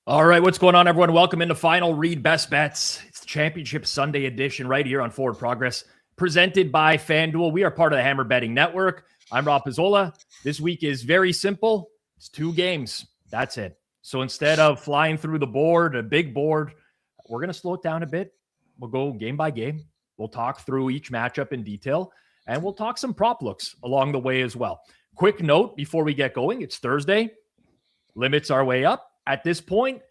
All right, what's going on, everyone? Welcome into Final Read Best Bets. It's the Championship Sunday edition right here on Forward Progress, presented by FanDuel. We are part of the Hammer Betting Network. I'm Rob Pizzola. This week is very simple. It's 2 games. That's it. So instead of flying through the board, a big board, we're going to slow it down a bit. We'll go game by game. We'll talk through each matchup in detail, and we'll talk some prop looks along the way as well. Quick note before we get going, it's Thursday. Limits are way up. At this point,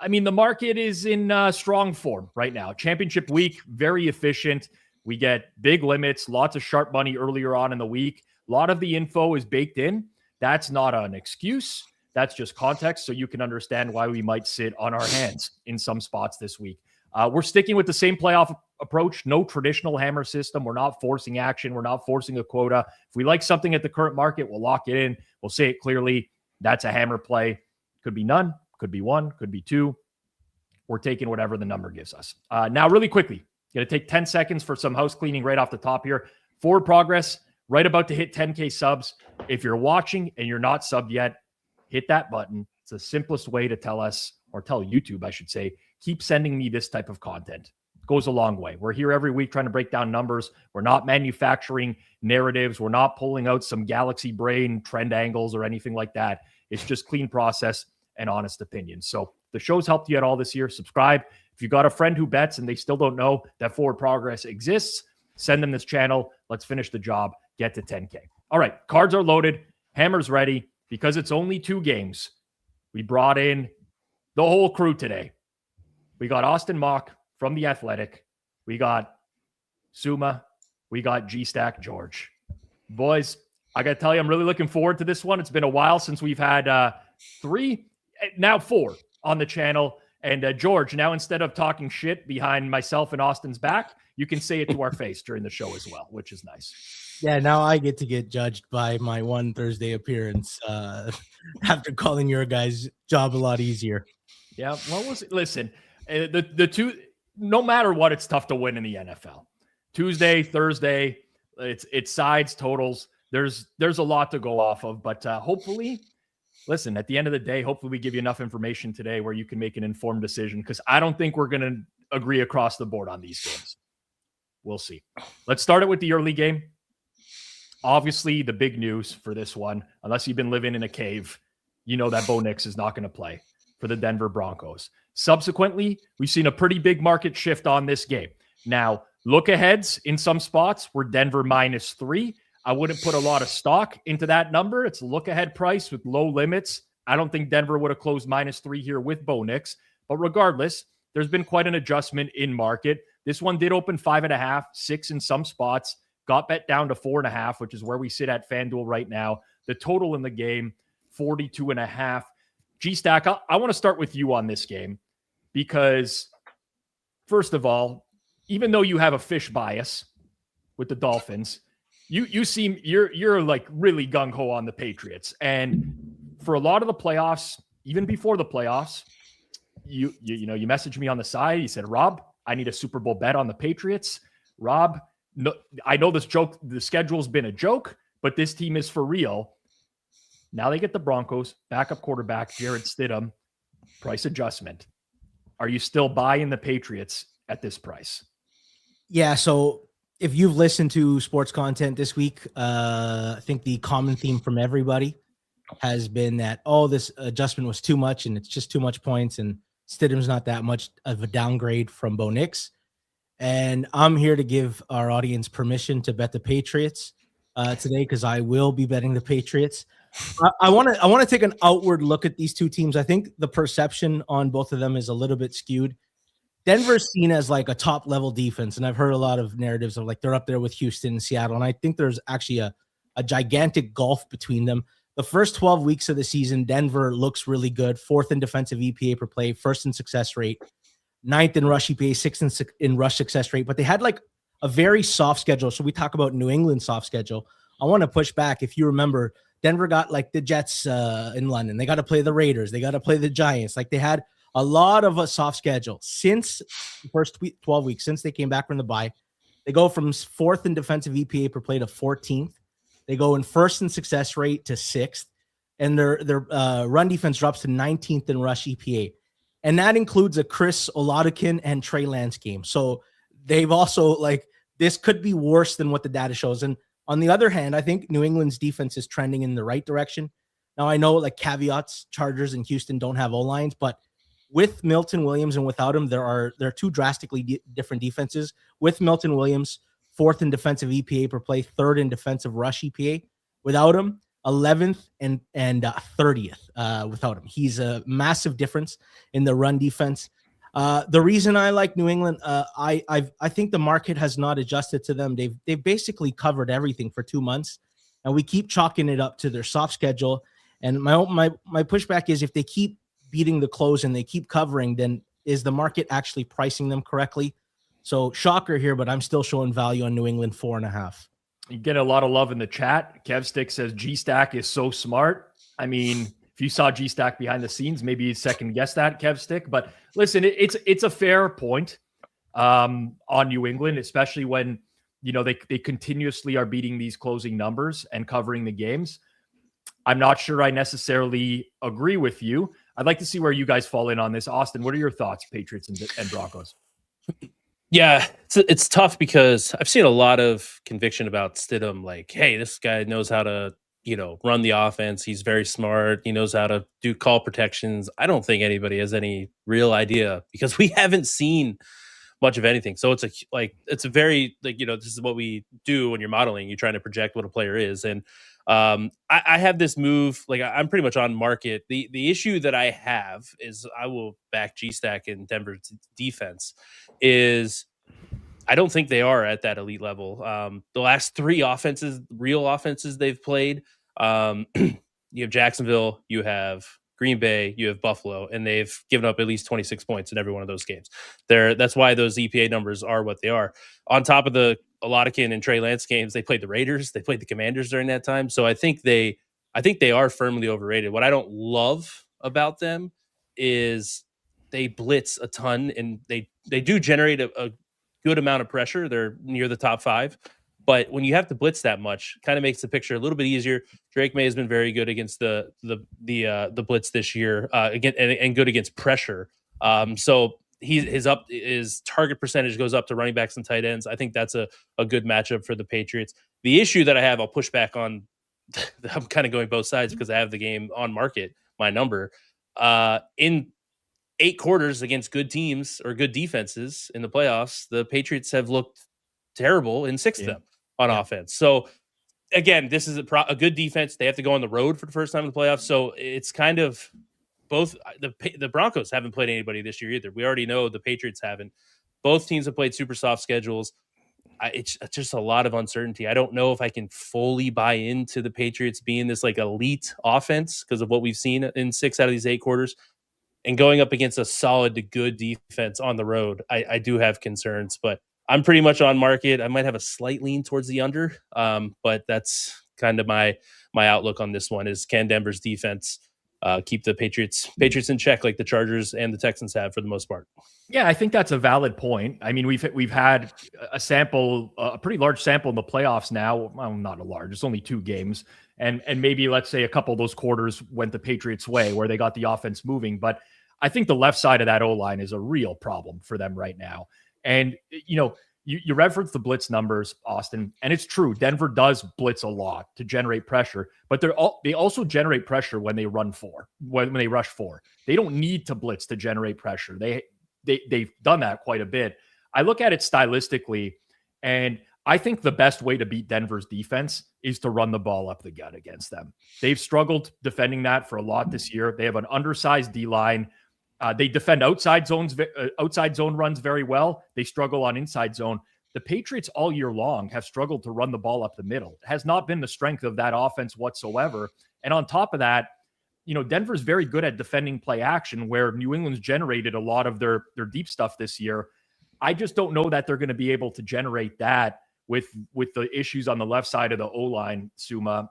I mean, the market is in strong form right now. Championship week, very efficient. We get big limits, lots of sharp money earlier on in the week. A lot of the info is baked in. That's not an excuse. That's just context so you can understand why we might sit on our hands in some spots this week. We're sticking with the same playoff approach. No traditional hammer system. We're not forcing action. We're not forcing a quota. If we like something at the current market, we'll lock it in. We'll say it clearly. That's a hammer play. Could be none. Could be 1, could be 2. We're taking whatever the number gives us. Now, really quickly, going to take 10 seconds for some house cleaning right off the top here. Forward Progress, right about to hit 10K subs. If you're watching and you're not subbed yet, hit that button. It's the simplest way to tell us, or tell YouTube, I should say, keep sending me this type of content. It goes a long way. We're here every week trying to break down numbers. We're not manufacturing narratives. We're not pulling out some galaxy brain trend angles or anything like that. It's just clean process and honest opinions. So the show's helped you at all this year. Subscribe. If you got a friend who bets and they still don't know that Forward Progress exists, send them this channel. Let's finish the job. Get to 10K. All right. Cards are loaded. Hammer's ready. Because it's only 2 games, we brought in the whole crew today. We got Austin Mock from The Athletic. We got Suuma. We got G-Stack George. Boys, I got to tell you, I'm really looking forward to this one. It's been a while since we've had 3, now 4 on the channel. And George, now instead of talking shit behind myself and Austin's back, you can say it to our face during the show as well, which is nice. Yeah, now I get to get judged by my one Thursday appearance after calling your guys' job a lot easier. Yeah, what was it? Listen, the 2, no matter what, it's tough to win in the NFL. Tuesday, Thursday, it's sides, totals. There's a lot to go off of, but hopefully, listen, at the end of the day, hopefully we give you enough information today where you can make an informed decision, because I don't think we're going to agree across the board on these games. We'll see. Let's start it with the early game. Obviously, the big news for this one, unless you've been living in a cave, you know that Bo Nix is not going to play for the Denver Broncos. Subsequently, we've seen a pretty big market shift on this game. Now, look aheads in some spots were Denver -3. I wouldn't put a lot of stock into that number. It's a look-ahead price with low limits. I don't think Denver would have closed -3 here with Bo Nix. But regardless, there's been quite an adjustment in market. This one did open 5.5, 6 in some spots. Got bet down to 4.5, which is where we sit at FanDuel right now. The total in the game, 42.5. G-Stack, I want to start with you on this game because, first of all, even though you have a fish bias with the Dolphins, you seem you're like really gung-ho on the Patriots. And for a lot of the playoffs, even before the playoffs, you messaged me on the side. You said, Rob, I need a Super Bowl bet on the Patriots. Rob, no, I know the schedule's been a joke, but this team is for real. Now they get the Broncos, backup quarterback, Jarrett Stidham, price adjustment. Are you still buying the Patriots at this price? Yeah, so if you've listened to sports content this week, I think the common theme from everybody has been that, this adjustment was too much and it's just too much points and Stidham's not that much of a downgrade from Bo Nix. And I'm here to give our audience permission to bet the Patriots today because I will be betting the Patriots. I want to take an outward look at these two teams. I think the perception on both of them is a little bit skewed. Denver's seen as like a top level defense, and I've heard a lot of narratives of like they're up there with Houston and Seattle, and I think there's actually a gigantic gulf between them. The first 12 weeks of the season, Denver looks really good. 4th in defensive EPA per play, 1st in success rate, 9th in rush EPA, 6th in rush success rate. But they had like a very soft schedule. So we talk about New England's soft schedule. I want to push back. If you remember, Denver got like the Jets in London. They got to play the Raiders. They got to play the Giants. Like they had a lot of a soft schedule since the first 12 weeks, since they came back from the bye. They go from 4th in defensive EPA per play to 14th. They go in 1st in success rate to 6th. And their run defense drops to 19th in rush EPA. And that includes a Chris Oladikin and Trey Lance game. So they've also like, this could be worse than what the data shows. And on the other hand, I think New England's defense is trending in the right direction. Now I know like caveats, Chargers and Houston don't have O-lines, but with Milton Williams and without him, there are two drastically different defenses. With Milton Williams, 4th in defensive EPA per play, 3rd in defensive rush EPA. Without him, 11th and 30th without him. He's a massive difference in the run defense. The reason I like New England, I think the market has not adjusted to them. They've basically covered everything for 2 months, and we keep chalking it up to their soft schedule. And my pushback is if they keep beating the close and they keep covering, then is the market actually pricing them correctly? So shocker here, but I'm still showing value on New England 4.5. You get a lot of love in the chat. Kev Stick says G-Stack is so smart. I mean, if you saw G-Stack behind the scenes, maybe you'd second guess that, Kev Stick. But listen, it's a fair point on New England, especially when they continuously are beating these closing numbers and covering the games. I'm not sure I necessarily agree with you. I'd like to see where you guys fall in on this. Austin, what are your thoughts, Patriots and Broncos? Yeah, it's tough because I've seen a lot of conviction about Stidham. Like, hey, this guy knows how to, run the offense. He's very smart. He knows how to do call protections. I don't think anybody has any real idea because we haven't seen much of anything. So it's a very this is what we do when you're modeling. You're trying to project what a player is. And I have this move, like I'm pretty much on market. The issue that I have is I will back G-Stack in Denver's defense is I don't think they are at that elite level. The last 3 real offenses they've played, you have Jacksonville, you have Green Bay, you have Buffalo, and they've given up at least 26 points in every one of those games. That's why those EPA numbers are what they are. On top of the Oladikin and Trey Lance games, they played the Raiders, they played the Commanders during that time. So I think they are firmly overrated. What I don't love about them is they blitz a ton, and they do generate a good amount of pressure. They're near the top 5. But when you have to blitz that much, kind of makes the picture a little bit easier. Drake May has been very good against the blitz this year, again, and good against pressure. So his target percentage goes up to running backs and tight ends. I think that's a good matchup for the Patriots. The issue that I have, I'll push back on. I'm kind of going both sides because I have the game on market, my number. In 8 quarters against good teams or good defenses in the playoffs, the Patriots have looked terrible in 6 of them on offense. So again, this is a good defense. They have to go on the road for the first time in the playoffs. So it's kind of both. The Broncos haven't played anybody this year either. We already know the Patriots haven't. Both teams have played super soft schedules. It's just a lot of uncertainty. I don't know if I can fully buy into the Patriots being this like elite offense because of what we've seen in 6 out of these 8 quarters. And going up against a solid to good defense on the road, I do have concerns, but I'm pretty much on market. I might have a slight lean towards the under, but that's kind of my outlook on this one is can Denver's defense keep the Patriots in check like the Chargers and the Texans have for the most part. Yeah, I think that's a valid point. I mean, we've had a pretty large sample in the playoffs now. Well, not a large, it's only 2 games. And maybe let's say a couple of those quarters went the Patriots' way where they got the offense moving. But I think the left side of that O-line is a real problem for them right now. And, you referenced the blitz numbers, Austin, and it's true. Denver does blitz a lot to generate pressure, but they also generate pressure when they run 4, when they rush 4. They don't need to blitz to generate pressure. They've done that quite a bit. I look at it stylistically, and I think the best way to beat Denver's defense is to run the ball up the gut against them. They've struggled defending that for a lot this year. They have an undersized D-line. They defend outside zone runs very well. They struggle on inside zone. The Patriots all year long have struggled to run the ball up the middle. It has not been the strength of that offense whatsoever. And on top of that, Denver's very good at defending play action, where New England's generated a lot of their deep stuff this year. I just don't know that they're going to be able to generate that with the issues on the left side of the O-line, Suuma.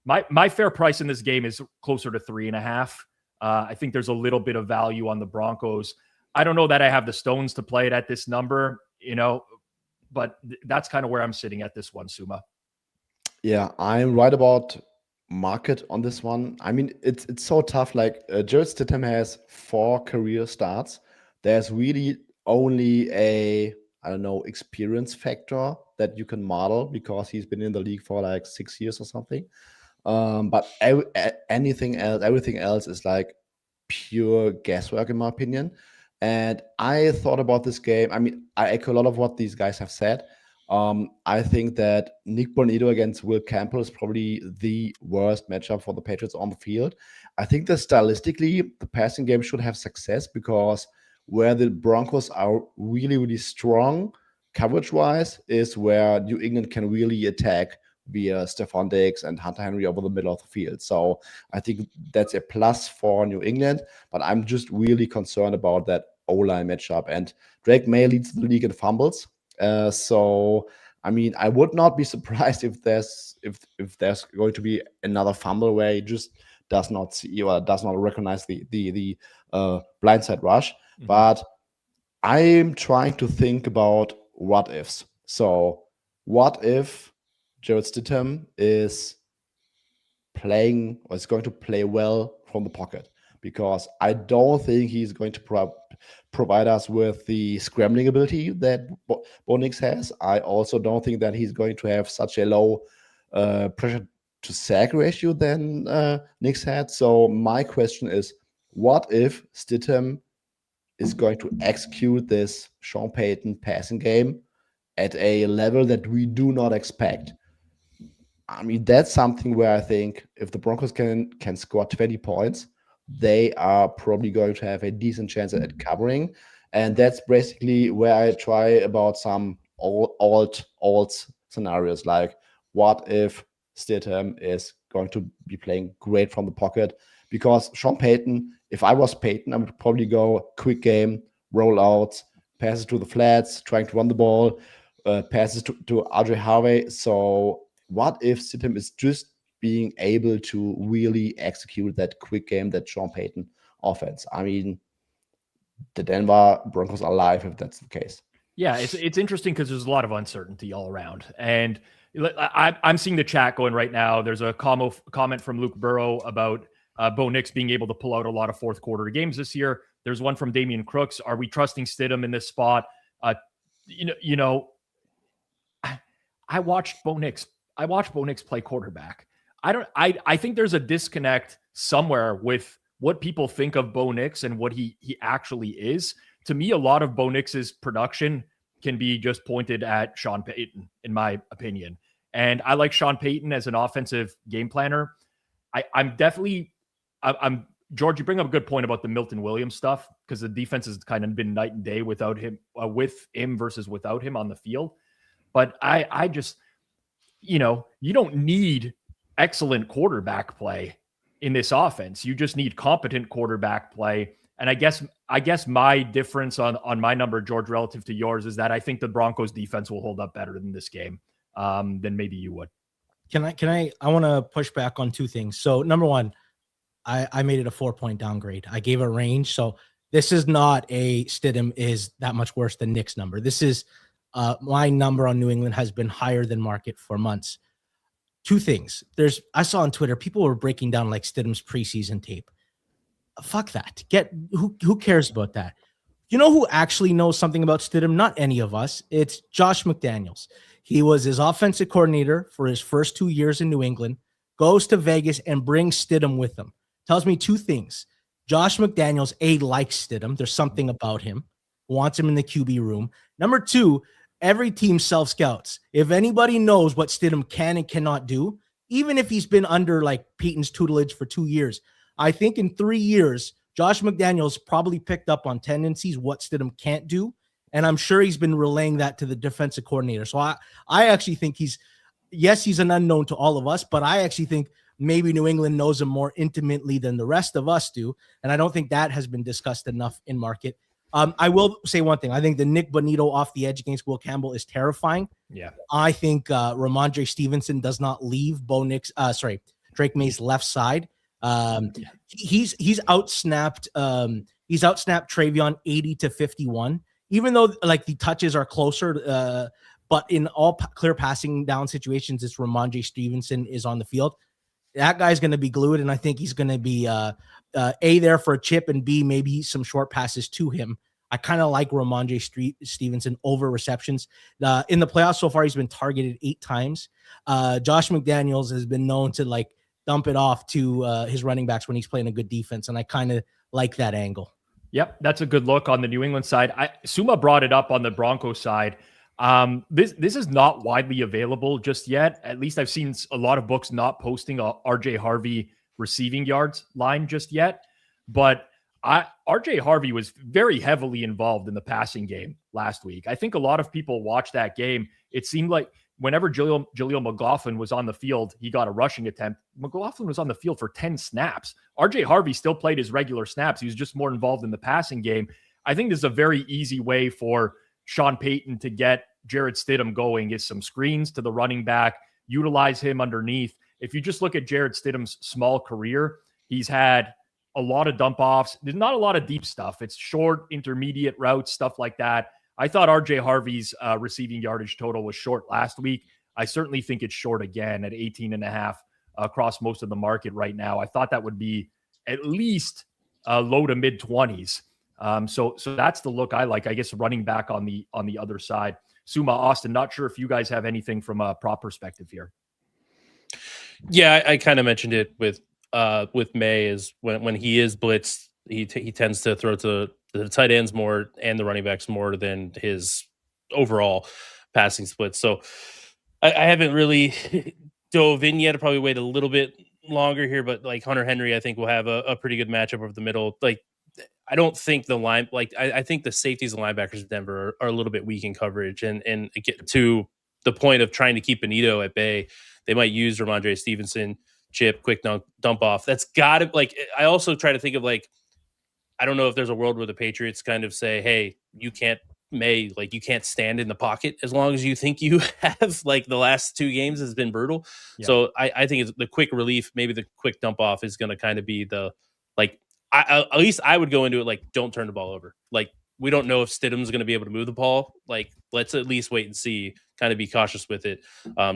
My fair price in this game is closer to 3.5. I think there's a little bit of value on the Broncos. I don't know that I have the stones to play it at this number, but that's kind of where I'm sitting at this one, Suuma. Yeah, I'm right about market on this one. I mean, it's so tough. Like Jared Stidham has 4 career starts. There's really only a experience factor that you can model because he's been in the league for like 6 years or something. But everything else is like pure guesswork in my opinion. And I thought about this game. I mean, I echo a lot of what these guys have said. I think that Nick Bonito against Will Campbell is probably the worst matchup for the Patriots on the field. I think that stylistically, the passing game should have success because where the Broncos are really, really strong coverage-wise is where New England can really attack via Stephon Diggs and Hunter Henry over the middle of the field. So I think that's a plus for New England, but I'm just really concerned about that O-line matchup. And Drake May leads the league in fumbles. So I mean, I would not be surprised if there's going to be another fumble where he just does not see or does not recognize the blindside rush. Mm-hmm. But I'm trying to think about what ifs. So what if Jared Stidham is playing or is going to play well from the pocket? Because I don't think he's going to provide us with the scrambling ability that Bo Nix has. I also don't think that he's going to have such a low pressure to sack ratio than Nix had. So my question is, what if Stidham is going to execute this Sean Payton passing game at a level that we do not expect? I mean, that's something where I think if the Broncos can score 20 points, they are probably going to have a decent chance at covering. And that's basically where I try about some alt scenarios, like what if Stidham is going to be playing great from the pocket? Because Sean Payton, if I was Payton, I would probably go quick game, rollouts, passes to the flats, trying to run the ball, passes to RJ Harvey. So what if Stidham is just being able to really execute that quick game, that Sean Payton offense? I mean, the Denver Broncos are alive if that's the case. Yeah, it's interesting because there's a lot of uncertainty all around. And I'm seeing the chat going right now. There's a comment from Luke Burrow about Bo Nix being able to pull out a lot of fourth quarter games this year. There's one from Damian Crooks. Are we trusting Stidham in this spot? I watched Bo Nix play quarterback. I think there's a disconnect somewhere with what people think of Bo Nix and what he actually is. To me, a lot of Bo Nix's production can be just pointed at Sean Payton, in my opinion. And I like Sean Payton as an offensive game planner. I'm George, you bring up a good point about the Milton Williams stuff, because the defense has kind of been night and day without him, with him versus without him on the field. But I just, you don't need excellent quarterback play in this offense. You just need competent quarterback play. And I guess my difference on my number, George, relative to yours, is that I think the Broncos defense will hold up better in this game than maybe you would. I want to push back on two things. So number one, I made it a 4-point downgrade. I gave a range. So this is not a Stidham is that much worse than Nick's number. This is my number on New England has been higher than market for months. Two things. I saw on Twitter, people were breaking down like Stidham's preseason tape. Fuck that. Who cares about that? You know who actually knows something about Stidham? Not any of us. It's Josh McDaniels. He was his offensive coordinator for his first 2 years in New England, goes to Vegas and brings Stidham with him. Tells me two things. Josh McDaniels, likes Stidham. There's something about him. Wants him in the QB room. Number two, every team self-scouts. If anybody knows what Stidham can and cannot do, even if he's been under like Peyton's tutelage for 2 years, I think in 3 years, Josh McDaniels probably picked up on tendencies, what Stidham can't do. And I'm sure he's been relaying that to the defensive coordinator. So I actually think he's an unknown to all of us, but I actually think maybe New England knows him more intimately than the rest of us do. And I don't think that has been discussed enough in market. I will say one thing. I think the Nick Bonito off the edge against Will Campbell is terrifying. Yeah. I think Ramondre Stevenson does not leave Drake May's left side. He's outsnapped Travion 80-51, even though like the touches are closer, but in all clear passing down situations, it's Ramondre Stevenson is on the field. That guy's going to be glued, and I think he's going to be A, there for a chip, and B, maybe some short passes to him. I kind of like Ramondre Stevenson over receptions. In the playoffs so far, he's been targeted 8 times. Josh McDaniels has been known to like dump it off to his running backs when he's playing a good defense, and I kind of like that angle. Yep, that's a good look on the New England side. Suuma brought it up on the Broncos side. This is not widely available just yet. At least I've seen a lot of books not posting a RJ Harvey receiving yards line just yet. But RJ Harvey was very heavily involved in the passing game last week. I think a lot of people watched that game. It seemed like whenever Jaleel McLaughlin was on the field, he got a rushing attempt. McLaughlin was on the field for 10 snaps. RJ Harvey still played his regular snaps. He was just more involved in the passing game. I think this is a very easy way for Sean Payton to get Jarrett Stidham going, is some screens to the running back, utilize him underneath. If you just look at Jarrett Stidham's small career, he's had a lot of dump offs. There's not a lot of deep stuff. It's short, intermediate routes, stuff like that. I thought RJ Harvey's receiving yardage total was short last week. I certainly think it's short again at 18.5 across most of the market right now. I thought that would be at least low to mid 20s. So that's the look I like. I guess running back on the other side. Suuma, Austin, not sure if you guys have anything from a prop perspective here. Yeah, I kind of mentioned it with May is when he is blitzed, he tends to throw to the tight ends more and the running backs more than his overall passing split. So I haven't really dove in yet. I'll probably wait a little bit longer here, but like Hunter Henry, I think will have a pretty good matchup over the middle. Like, I don't think I think the safeties and linebackers of Denver are a little bit weak in coverage, and get to the point of trying to keep Bonito at bay. They might use Ramondre Stevenson, chip, quick dump off. That's got to, like, I also try to think of, like, I don't know if there's a world where the Patriots kind of say, hey, you can't stand in the pocket as long as you think you have. Like, the last 2 games has been brutal. Yeah. So I think it's the quick relief, maybe the quick dump off is going to kind of be the, like, at least I would go into it like, don't turn the ball over. Like, we don't know if Stidham's going to be able to move the ball. Like, let's at least wait and see, kind of be cautious with it.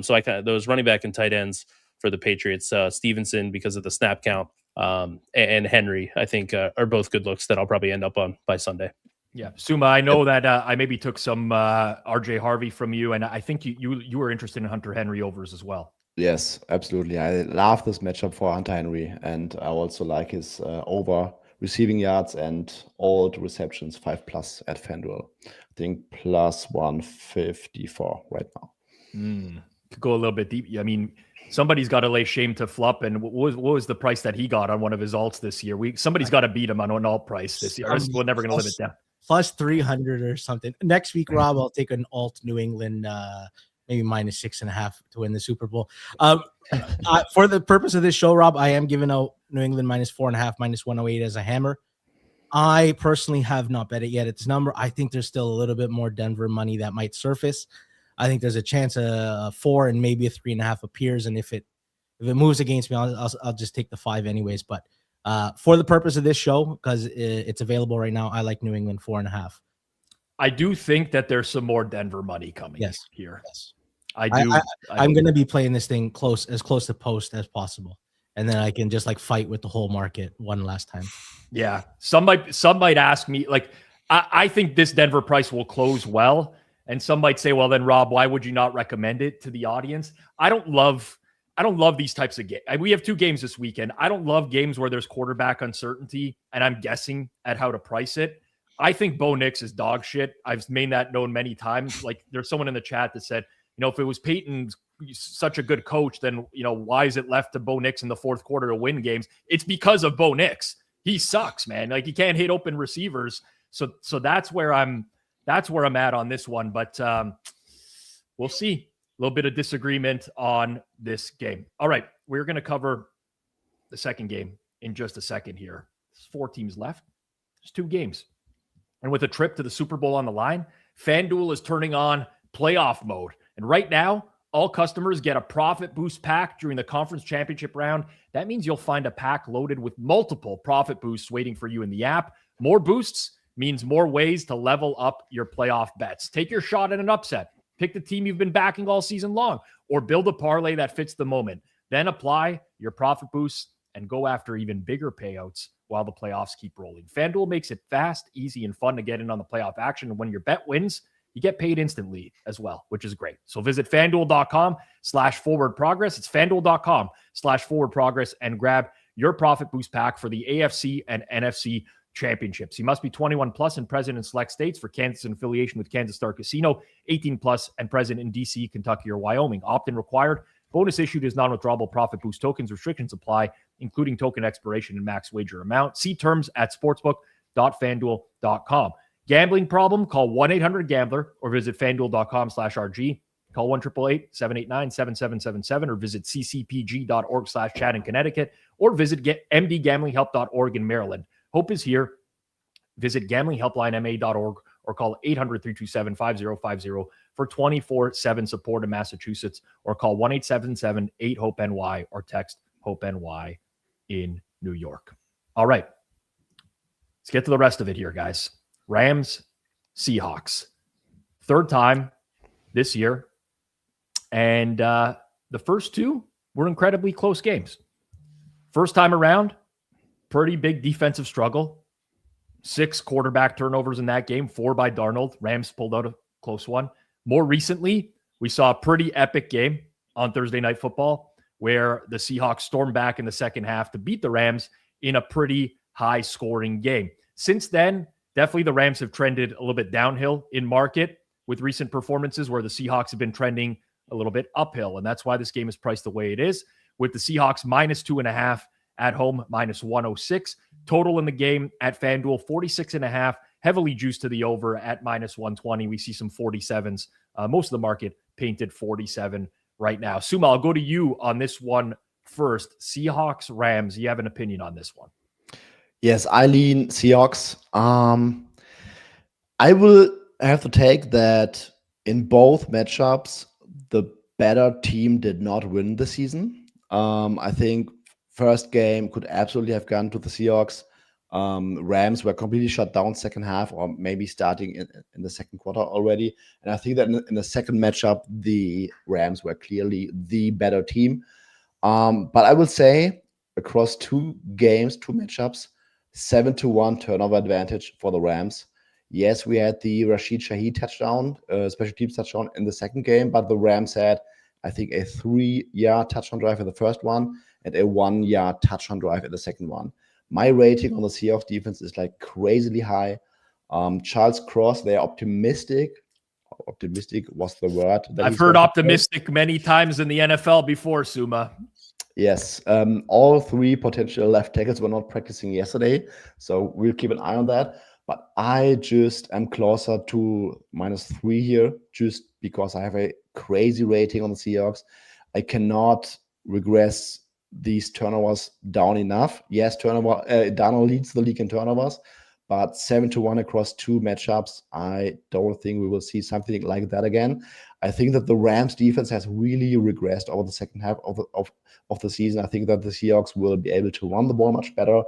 So I kind of, those running back and tight ends for the Patriots, Stevenson, because of the snap count, and Henry, I think are both good looks that I'll probably end up on by Sunday. Yeah. Suuma, I know that I maybe took some RJ Harvey from you, and I think you were interested in Hunter Henry overs as well. Yes, absolutely. I love this matchup for Hunter Henry, and I also like his over receiving yards and all the receptions 5+ at FanDuel. I think plus 154 right now. To go a little bit deep, I mean, somebody's got to lay shame to Flupp. And what was the price that he got on one of his alts this year? Somebody's got to beat him on an alt price this year. We're never going to live it down. Plus 300 or something. Next week, Rob, I'll take an alt New England, maybe minus 6.5 to win the Super Bowl. For the purpose of this show, Rob, I am giving out New England minus 4.5, minus 108 as a hammer. I personally have not bet it yet at this number. I think there's still a little bit more Denver money that might surface. I think there's a chance a 4 and maybe a 3.5 appears. And if it moves against me, I'll just take the 5 anyways. But for the purpose of this show, because it's available right now, I like New England 4.5. I do think that there's some more Denver money coming here. Yes. I do. I'm going to be playing this thing as close to post as possible. And then I can just like fight with the whole market one last time. Yeah. Some might ask me, like, I think this Denver price will close well. And some might say, well, then Rob, why would you not recommend it to the audience? I don't love these types of games. We have 2 games this weekend. I don't love games where there's quarterback uncertainty and I'm guessing at how to price it. I think Bo Nix is dog shit. I've made that known many times. Like, there's someone in the chat that said, if it was Peyton's such a good coach, then, why is it left to Bo Nix in the fourth quarter to win games? It's because of Bo Nix. He sucks, man. Like, he can't hit open receivers. So that's where I'm at on this one. But we'll see. A little bit of disagreement on this game. All right. We're going to cover the second game in just a second here. There's 4 teams left. There's 2 games. And with a trip to the Super Bowl on the line, FanDuel is turning on playoff mode. And right now, all customers get a profit boost pack during the conference championship round. That means you'll find a pack loaded with multiple profit boosts waiting for you in the app. More boosts means more ways to level up your playoff bets. Take your shot at an upset. Pick the team you've been backing all season long, or build a parlay that fits the moment. Then apply your profit boosts and go after even bigger payouts while the playoffs keep rolling. FanDuel makes it fast, easy, and fun to get in on the playoff action. And when your bet wins, you get paid instantly as well, which is great. So visit FanDuel.com/forward-progress. It's FanDuel.com/forward-progress and grab your profit boost pack for the AFC and NFC championships. You must be 21 plus and present in select states. For Kansas and affiliation with Kansas Star Casino, 18 plus and present in DC, Kentucky, or Wyoming. Opt-in required. Bonus issued is non-withdrawable profit boost tokens. Restrictions apply, including token expiration and max wager amount. See terms at sportsbook.fanduel.com. Gambling problem? Call 1-800-GAMBLER or visit fanduel.com/RG. Call 1-888-789-7777 or visit ccpg.org/chat in Connecticut or visit mdgamblinghelp.org in Maryland. Hope is here. Visit gamblinghelplinema.org or call 800-327-5050 for 24/7 support in Massachusetts, or call 1-877-8-HOPE-NY or text HOPE-NY in New York. All right. Let's get to the rest of it here, guys. Rams, Seahawks. 3rd time this year. And the first 2 were incredibly close games. First time around, pretty big defensive struggle. 6 quarterback turnovers in that game, 4 by Darnold. Rams pulled out a close one. More recently, we saw a pretty epic game on Thursday Night Football where the Seahawks stormed back in the second half to beat the Rams in a pretty high-scoring game. Since then, definitely the Rams have trended a little bit downhill in market with recent performances where the Seahawks have been trending a little bit uphill, and that's why this game is priced the way it is, with the Seahawks -2.5 at home, -106. Total in the game at FanDuel, 46.5, heavily juiced to the over at -120. We see some 47s. Most of the market painted 47 right now. Suuma, I'll go to you on this one first. Seahawks, Rams, you have an opinion on this one? Yes, I lean Seahawks. I will have to take that in both matchups, the better team did not win the season. I think first game could absolutely have gone to the Seahawks. Rams were completely shut down second half, or maybe starting in the second quarter already. And I think that in the second matchup, the Rams were clearly the better team. But I will say across 2 games, 2 matchups, 7-1 turnover advantage for the Rams. Yes, we had the Rashid Shaheed touchdown, special teams touchdown in the second game, but the Rams had, I think, a 3-yard touchdown drive in the first one and a 1-yard touchdown drive in the second one. My rating on the Seahawks defense is like crazily high. Charles Cross, they're optimistic. Optimistic was the word. I've heard optimistic many times in the NFL before, Suuma. Yes. All 3 potential left tackles were not practicing yesterday, so we'll keep an eye on that. But I just am closer to -3 here, just because I have a crazy rating on the Seahawks. I cannot regress these turnovers down enough. Yes, Darnold leads the league in turnovers, but 7-1 across 2 matchups, I don't think we will see something like that again. I think that the Rams defense has really regressed over the second half of the season. I think that the Seahawks will be able to run the ball much better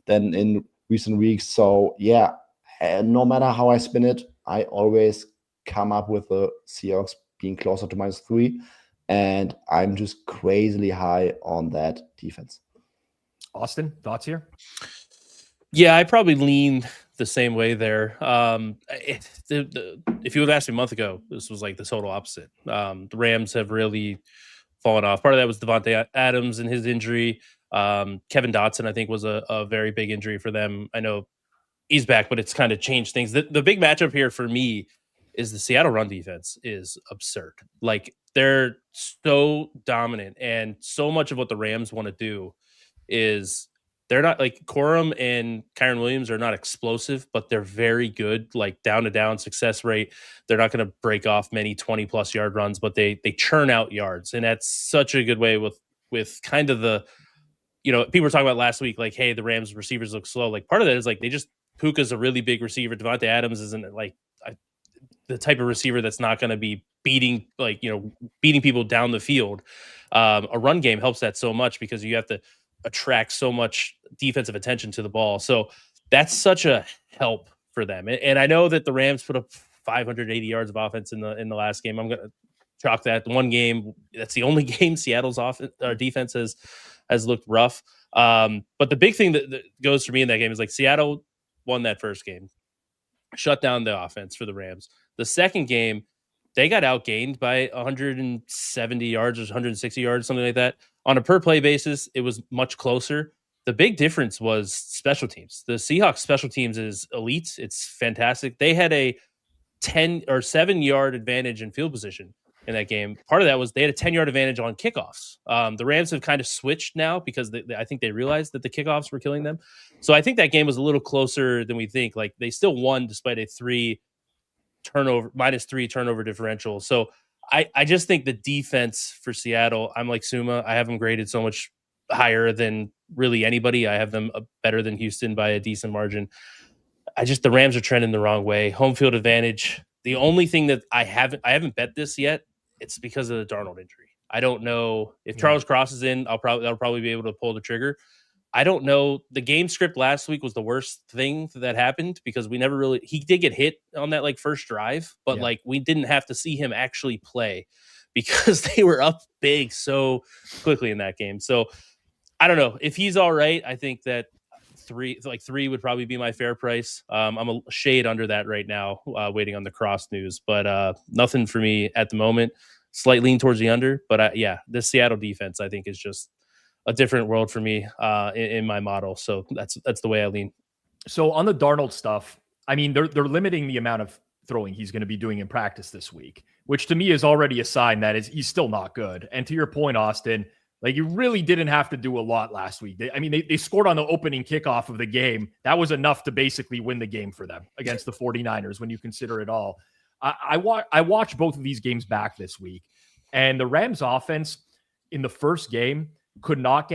than in recent weeks. So yeah, no matter how I spin it, I always come up with the Seahawks being closer to -3. And I'm just crazily high on that defense. Austin, thoughts here? Yeah, I probably lean the same way there. If you would have asked me a month ago, this was like the total opposite. The Rams have really fallen off. Part of that was Devontae Adams and his injury. Kevin Dotson, I think, was a very big injury for them. I know he's back, but it's kind of changed things. The big matchup here for me is the Seattle run defense is absurd. Like, they're so dominant, and so much of what the Rams want to do is they're not like Corum and Kyron Williams are not explosive, but they're very good, like down to down success rate. They're not going to break off many 20+ yard runs, but they churn out yards. And that's such a good way with kind of the, people were talking about last week, like, hey, the Rams receivers look slow. Like, part of that is like Puka's a really big receiver. Devontae Adams isn't like the type of receiver that's not going to be beating people down the field. A run game helps that so much because you have to attract so much defensive attention to the ball. So that's such a help for them. And I know that the Rams put up 580 yards of offense in the last game. I'm going to chalk that one game. That's the only game Seattle's defense has looked rough. But the big thing that goes for me in that game is like Seattle won that first game, shut down the offense for the Rams. The second game, they got outgained by 170 yards or 160 yards, something like that. On a per play basis, it was much closer. The big difference was special teams. The Seahawks special teams is elite. It's fantastic. They had a 10 or 7 yard advantage in field position in that game. Part of that was they had a 10-yard advantage on kickoffs. The Rams have kind of switched now because I think they realized that the kickoffs were killing them. So I think that game was a little closer than we think. Like, they still won despite a -3 turnover differential. So I just think the defense for Seattle, I'm like Suuma. I have them graded so much higher than really anybody. I have them better than Houston by a decent margin. The Rams are trending the wrong way. Home field advantage. The only thing that I haven't bet this yet, it's because of the Darnold injury. I don't know if Charles Cross is in. I'll probably be able to pull the trigger. I don't know. The game script last week was the worst thing that happened because he did get hit on that like first drive, but like we didn't have to see him actually play because they were up big so quickly in that game. So I don't know if he's all right. I think that three would probably be my fair price. I'm a shade under that right now, waiting on the Cross news, but nothing for me at the moment. Slight lean towards the under, but the Seattle defense I think is just a different world for me in my model. So that's the way I lean. So on the Darnold stuff, I mean, they're limiting the amount of throwing he's going to be doing in practice this week, which to me is already a sign that he's still not good. And to your point, Austin, like you really didn't have to do a lot last week. They scored on the opening kickoff of the game. That was enough to basically win the game for them against the 49ers when you consider it all. I watched both of these games back this week, and the Rams offense in the first game could not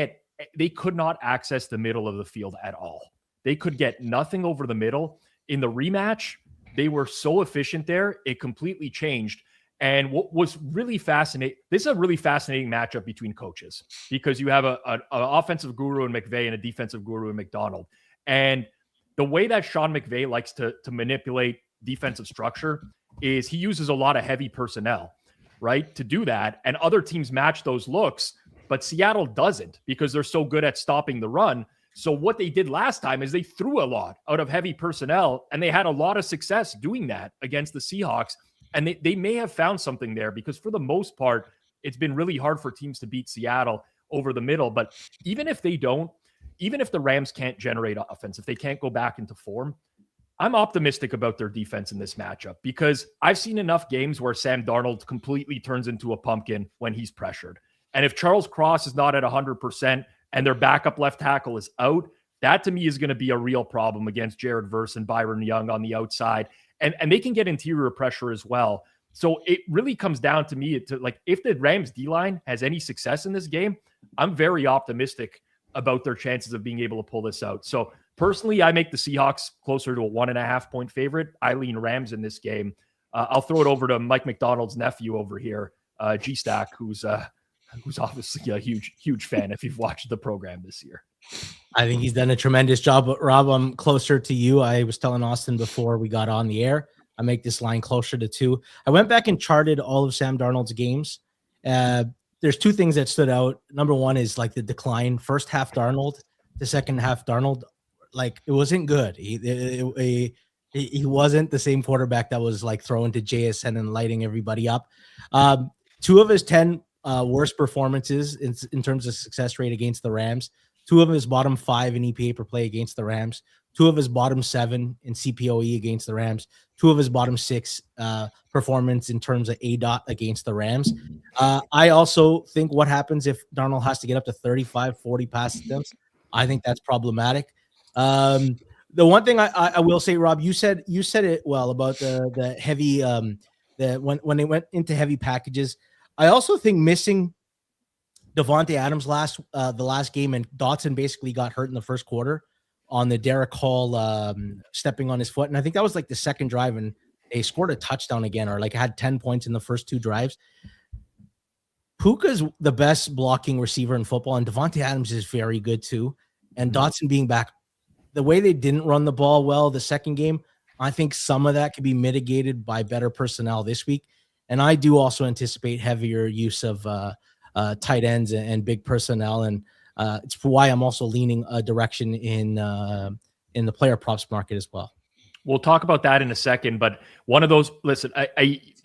access the middle of the field at all. They could get nothing over the middle. In the rematch, they were so efficient there, it completely changed. And what was really fascinating, this is a really fascinating matchup between coaches because you have an offensive guru in McVay and a defensive guru in McDonald. And the way that Sean McVay likes to manipulate defensive structure is he uses a lot of heavy personnel, right, to do that. And other teams match those looks, but Seattle doesn't because they're so good at stopping the run. So what they did last time is they threw a lot out of heavy personnel, and they had a lot of success doing that against the Seahawks. And they may have found something there because for the most part, it's been really hard for teams to beat Seattle over the middle. But even if the Rams can't generate offense, if they can't go back into form, I'm optimistic about their defense in this matchup because I've seen enough games where Sam Darnold completely turns into a pumpkin when he's pressured. And if Charles Cross is not at 100% and their backup left tackle is out, that to me is going to be a real problem against Jared Verse and Byron Young on the outside. And they can get interior pressure as well. So it really comes down to me to like, if the Rams D-line has any success in this game, I'm very optimistic about their chances of being able to pull this out. So personally, I make the Seahawks closer to a 1.5 point favorite. I lean Rams in this game. I'll throw it over to Mike McDonald's nephew over here, G-Stack, who's obviously a huge fan if you've watched the program this year. I think he's done a tremendous job. But Rob, I'm closer to you. I was telling Austin before we got on the air, I make this line closer to 2. I went back and charted all of Sam Darnold's games. There's 2 things that stood out. Number one is like the decline. First half Darnold, the second half Darnold, like it wasn't good. He wasn't the same quarterback that was like throwing to JSN and lighting everybody up. 2 of his 10 worst performances in terms of success rate against the Rams. 2 of his bottom 5 in EPA per play against the Rams. 2 of his bottom 7 in CPOE against the Rams. 2 of his bottom 6 performance in terms of ADOT against the Rams. I also think what happens if Darnold has to get up to 35, 40 pass attempts. I think that's problematic. The one thing I will say, Rob, you said it well about the heavy when they went into heavy packages. I also think missing Devontae Adams the last game, and Dotson basically got hurt in the first quarter on the Derek Hall stepping on his foot. And I think that was like the second drive, and they scored a touchdown again, or like had 10 points in the first 2 drives. Puka's the best blocking receiver in football, and Devontae Adams is very good too. And Dotson being back, the way they didn't run the ball well the second game, I think some of that could be mitigated by better personnel this week. And I do also anticipate heavier use of tight ends and big personnel, and it's why I'm also leaning a direction in the player props market as well. We'll talk about that in a second, but one of those, listen,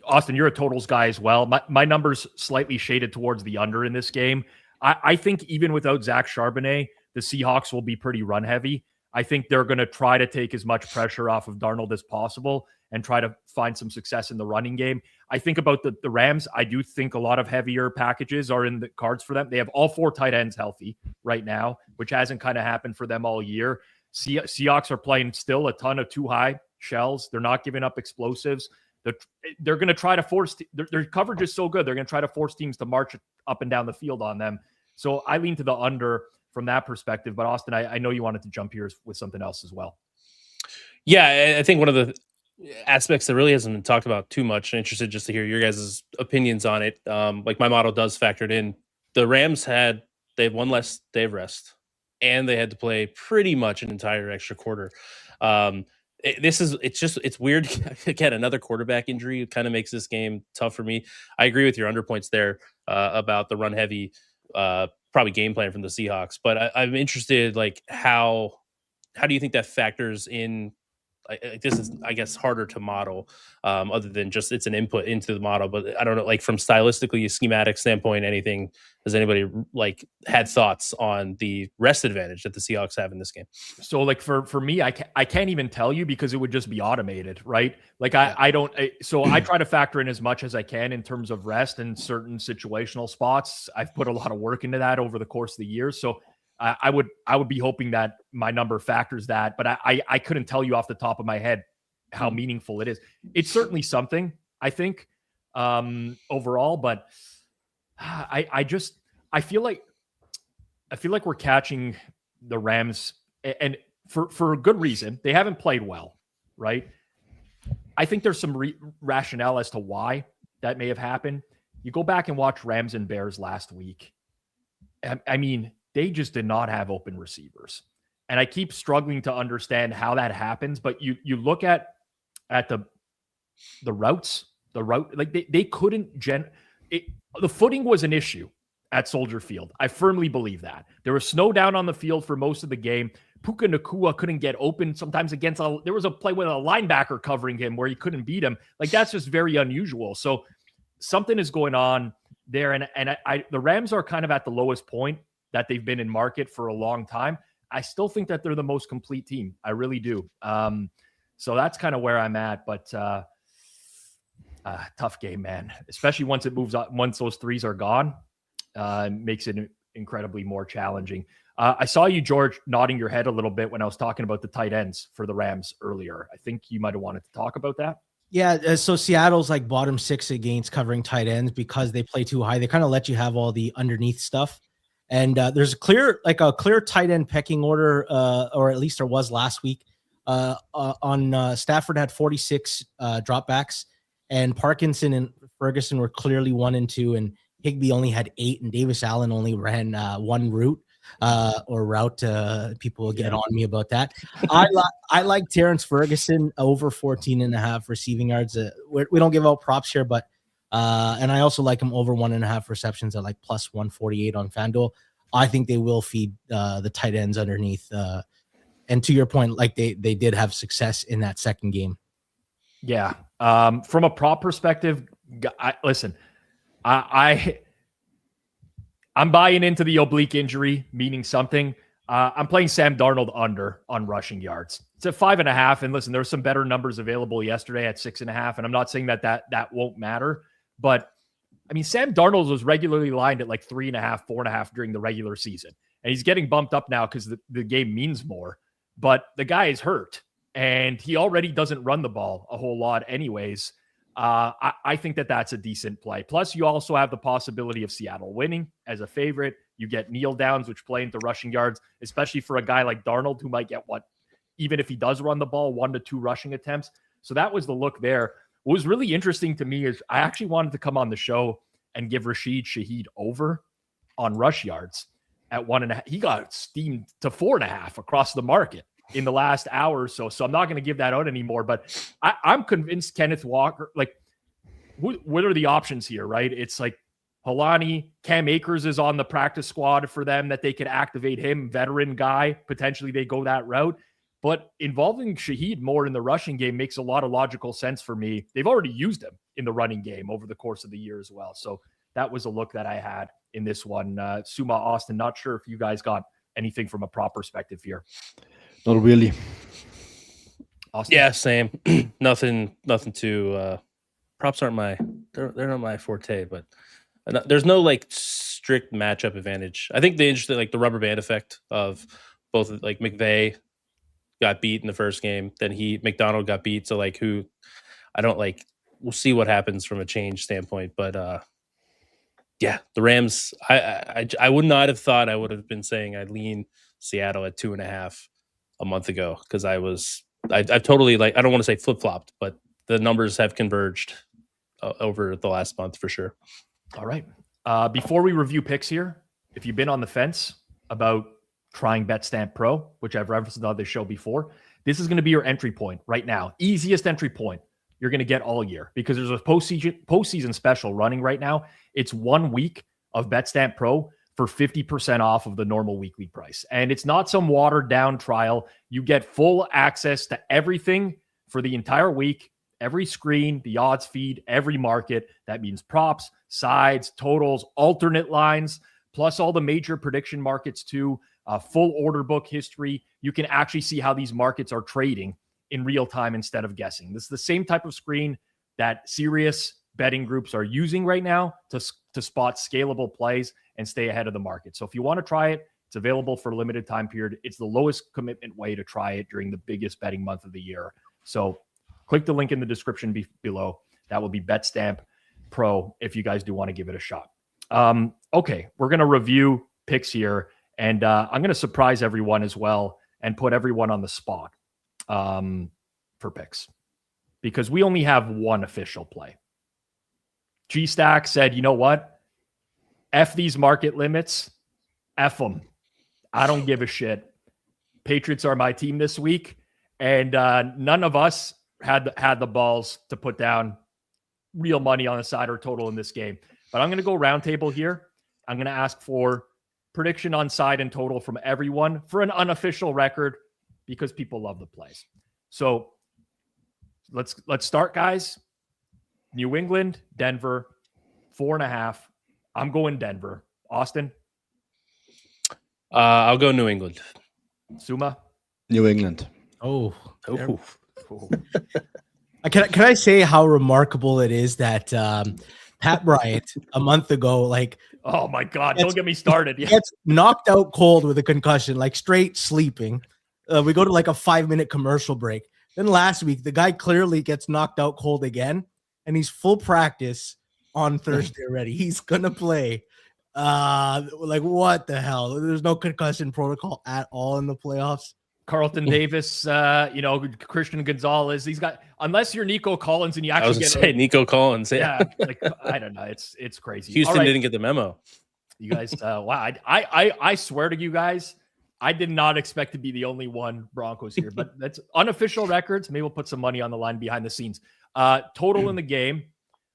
Austin, you're a totals guy as well. My number's slightly shaded towards the under in this game. I think even without Zach Charbonnet, the Seahawks will be pretty run heavy. I think they're going to try to take as much pressure off of Darnold as possible and try to find some success in the running game. I think about the Rams. I do think a lot of heavier packages are in the cards for them. They have all 4 tight ends healthy right now, which hasn't kind of happened for them all year. Seahawks are playing still a ton of too high shells. They're not giving up explosives. They're going to try to force their coverage is so good. They're going to try to force teams to march up and down the field on them. So I lean to the under from that perspective. But Austin, I know you wanted to jump here with something else as well. Yeah, I think one of the aspects that really hasn't been talked about too much, I'm interested just to hear your guys' opinions on it. Like my model does factor it in. The Rams they had one less day of rest, and they had to play pretty much an entire extra quarter. It's weird. Again, another quarterback injury kind of makes this game tough for me. I agree with your underpoints there about the run heavy, probably game plan from the Seahawks. But I'm interested, like how do you think that factors in? This is, I guess, harder to model other than just it's an input into the model. But I don't know, like from stylistically, a schematic standpoint, anything, has anybody like had thoughts on the rest advantage that the Seahawks have in this game? So like for me, I can't even tell you because it would just be automated, right? Like I try to factor in as much as I can in terms of rest and certain situational spots. I've put a lot of work into that over the course of the year. So I would be hoping that my number factors that, but I couldn't tell you off the top of my head how meaningful it is. It's certainly something, I think, overall, but I feel like we're catching the Rams, and for a good reason. They haven't played well, right? I think there's some rationale as to why that may have happened. You go back and watch Rams and Bears last week. I mean, they just did not have open receivers. And I keep struggling to understand how that happens. But you look at the route, like they couldn't the footing was an issue at Soldier Field. I firmly believe that. There was snow down on the field for most of the game. Puka Nacua couldn't get open sometimes there was a play with a linebacker covering him where he couldn't beat him. Like that's just very unusual. So something is going on there. And the Rams are kind of at the lowest point that they've been in market for a long time. I still think that they're the most complete team. I really do. So that's kind of where I'm at, but tough game, man, especially once it moves on, once those threes are gone, makes it incredibly more challenging. I saw you, George, nodding your head a little bit when I was talking about the tight ends for the Rams earlier. I think you might've wanted to talk about that. Yeah, so Seattle's like bottom 6 against covering tight ends because they play too high. They kind of let you have all the underneath stuff. And there's a clear tight end pecking order, or at least there was last week. Stafford had 46 dropbacks, and Parkinson and Ferguson were clearly 1 and 2, and Higbee only had 8, and Davis Allen only ran 1 route. People will get on me about that. I like Terrence Ferguson over 14.5 receiving yards. We don't give out props here, but and I also like him over 1.5 receptions at like plus 148 on FanDuel. I think they will feed the tight ends underneath. And to your point, like they did have success in that second game. Yeah. From a prop perspective, I'm buying into the oblique injury, meaning something. I'm playing Sam Darnold under on rushing yards. It's at 5.5. And listen, there were some better numbers available yesterday at 6.5. And I'm not saying that won't matter, but I mean, Sam Darnold was regularly lined at like 3.5, 4.5 during the regular season. And he's getting bumped up now because the game means more, but the guy is hurt and he already doesn't run the ball a whole lot anyways. I think that's a decent play. Plus, you also have the possibility of Seattle winning as a favorite. You get kneel downs, which play into rushing yards, especially for a guy like Darnold, who might get even if he does run the ball, 1 to 2 rushing attempts. So that was the look there. What was really interesting to me is I actually wanted to come on the show and give Rashid Shaheed over on rush yards at 1.5. He got steamed to 4.5 across the market in the last hour or so. So I'm not going to give that out anymore, but I'm convinced Kenneth Walker, like, what are the options here, right? It's like Halani, Cam Akers is on the practice squad for them that they could activate him, veteran guy. Potentially they go that route. But involving Shaheed more in the rushing game makes a lot of logical sense for me. They've already used him in the running game over the course of the year as well. So that was a look that I had in this one. Suuma, Austin, not sure if you guys got anything from a prop perspective here. Not really. Austin? Yeah, same. nothing to props aren't they're not my forte, but there's no like strict matchup advantage. I think the interesting, like the rubber band effect of both, like McVay got beat in the first game, then McDonald got beat. So like we'll see what happens from a change standpoint. But yeah, the Rams, I would not have thought I would have been saying I'd lean Seattle at 2.5 a month ago, because I've totally, like, I don't want to say flip-flopped, but the numbers have converged over the last month for sure. All right. Before we review picks here, if you've been on the fence about trying BetStamp Pro, which I've referenced on this show before, this is going to be your entry point right now. Easiest entry point you're going to get all year, because there's a postseason special running right now. It's 1 week of BetStamp Pro for 50% off of the normal weekly price. And it's not some watered down trial. You get full access to everything for the entire week, every screen, the odds feed, every market. That means props, sides, totals, alternate lines, plus all the major prediction markets too. Full order book history. You can actually see how these markets are trading in real time instead of guessing. This is the same type of screen that serious betting groups are using right now to spot scalable plays and stay ahead of the market. So if you want to try it, it's available for a limited time period. It's the lowest commitment way to try it during the biggest betting month of the year. So click the link in the description below. That will be BetStamp Pro if you guys do want to give it a shot. Okay, we're going to review picks here. And I'm going to surprise everyone as well and put everyone on the spot for picks, because we only have one official play. G-Stack said, you know what? F these market limits. F them. I don't give a shit. Patriots are my team this week. And none of us had the balls to put down real money on the side or total in this game. But I'm going to go roundtable here. I'm going to ask for prediction on side and total from everyone for an unofficial record, because people love the plays. So let's start, guys. New England, Denver, 4.5. I'm going Denver. Austin? I'll go New England. Suuma? New England. Oh. Oh. Can I say how remarkable it is that Pat Bryant a month ago, like, oh my God, don't get me started. Yeah. Gets knocked out cold with a concussion, like straight sleeping. We go to like a 5-minute commercial break. Then last week, the guy clearly gets knocked out cold again, and he's full practice on Thursday already. He's gonna play. Like, what the hell? There's no concussion protocol at all in the playoffs. Carlton Davis, Christian Gonzalez. He's got, unless you're Nico Collins and you actually get Nico Collins. Yeah, like, I don't know. It's crazy. Houston didn't get the memo. You guys, wow. I swear to you guys, I did not expect to be the only one Broncos here, but that's unofficial records. Maybe we'll put some money on the line behind the scenes. Total in the game,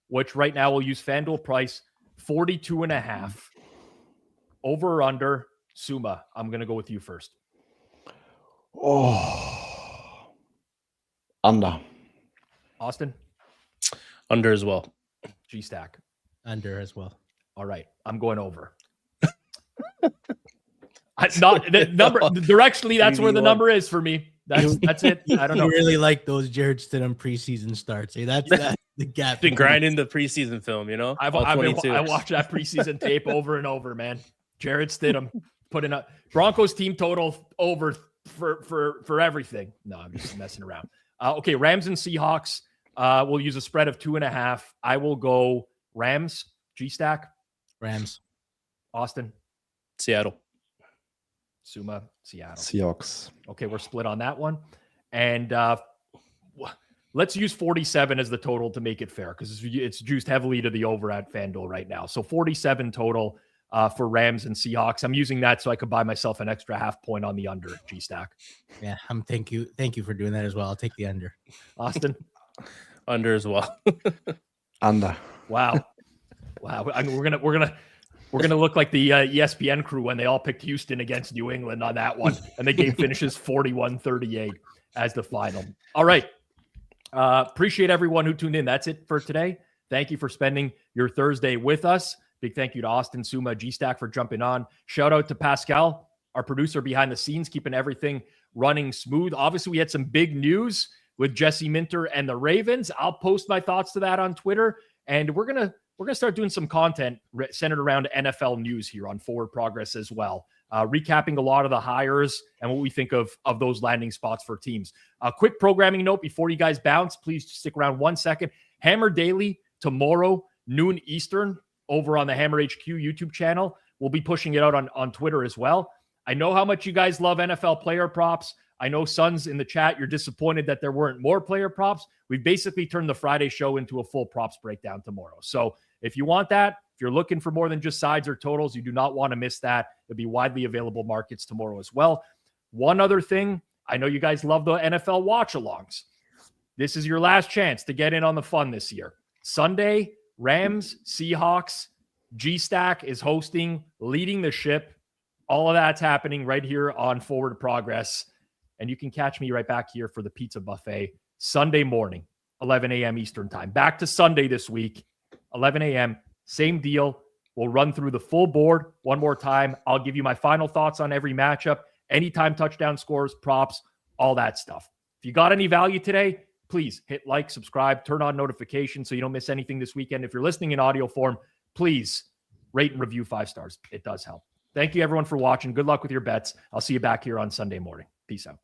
which right now we'll use FanDuel price 42.5. Over or under. Suuma, I'm going to go with you first. Oh, under. Austin? Under as well. G-Stack? Under as well. All right, I'm going over. Not the number directionally. That's where the number is for me. That's it. I don't know. You really like those Jared Stidham preseason starts. Hey, that's the gap. Been grinding the preseason film, you know. I watched that preseason tape over and over, man. Jared Stidham putting up Broncos team total over for everything. No, I'm just messing around. Okay, Rams and Seahawks. We'll use a spread of 2.5. I will go Rams, G-Stack. Rams. Austin. Seattle. Suuma, Seattle. Seahawks. Okay, we're split on that one. And let's use 47 as the total to make it fair because it's juiced heavily to the over at FanDuel right now. So 47 total for Rams and Seahawks. I'm using that so I could buy myself an extra half point on the under, G-Stack. Yeah, thank you for doing that as well. I'll take the under. Austin? Under as well. Under. Wow. I mean, we're gonna look like the ESPN crew when they all picked Houston against New England on that one, and the game finishes 41-38 as the final. All right. Appreciate everyone who tuned in. That's it for today. Thank you for spending your Thursday with us. Big thank you to Austin, Suuma, G-Stack for jumping on. Shout out to Pascal, our producer behind the scenes, keeping everything running smooth. Obviously, we had some big news with Jesse Minter and the Ravens. I'll post my thoughts to that on Twitter, and we're gonna start doing some content centered around NFL news here on Forward Progress as well, recapping a lot of the hires and what we think of those landing spots for teams. A quick programming note before you guys bounce, please stick around 1 second. Hammer Daily tomorrow, noon Eastern, over on the Hammer HQ YouTube channel. We'll be pushing it out on Twitter as well. I know how much you guys love NFL player props. I know, Sons, in the chat, you're disappointed that there weren't more player props. We've basically turned the Friday show into a full props breakdown tomorrow. So if you want that, if you're looking for more than just sides or totals, you do not want to miss that. It'll be widely available markets tomorrow as well. One other thing, I know you guys love the NFL watch-alongs. This is your last chance to get in on the fun this year. Sunday, Rams, Seahawks, G-Stack is hosting, leading the ship. All of that's happening right here on Forward Progress. And you can catch me right back here for the pizza buffet Sunday morning, 11 a.m. Eastern time. Back to Sunday this week, 11 a.m. Same deal. We'll run through the full board one more time. I'll give you my final thoughts on every matchup, anytime touchdown scores, props, all that stuff. If you got any value today, please hit like, subscribe, turn on notifications so you don't miss anything this weekend. If you're listening in audio form, please rate and review 5 stars. It does help. Thank you, everyone, for watching. Good luck with your bets. I'll see you back here on Sunday morning. Peace out.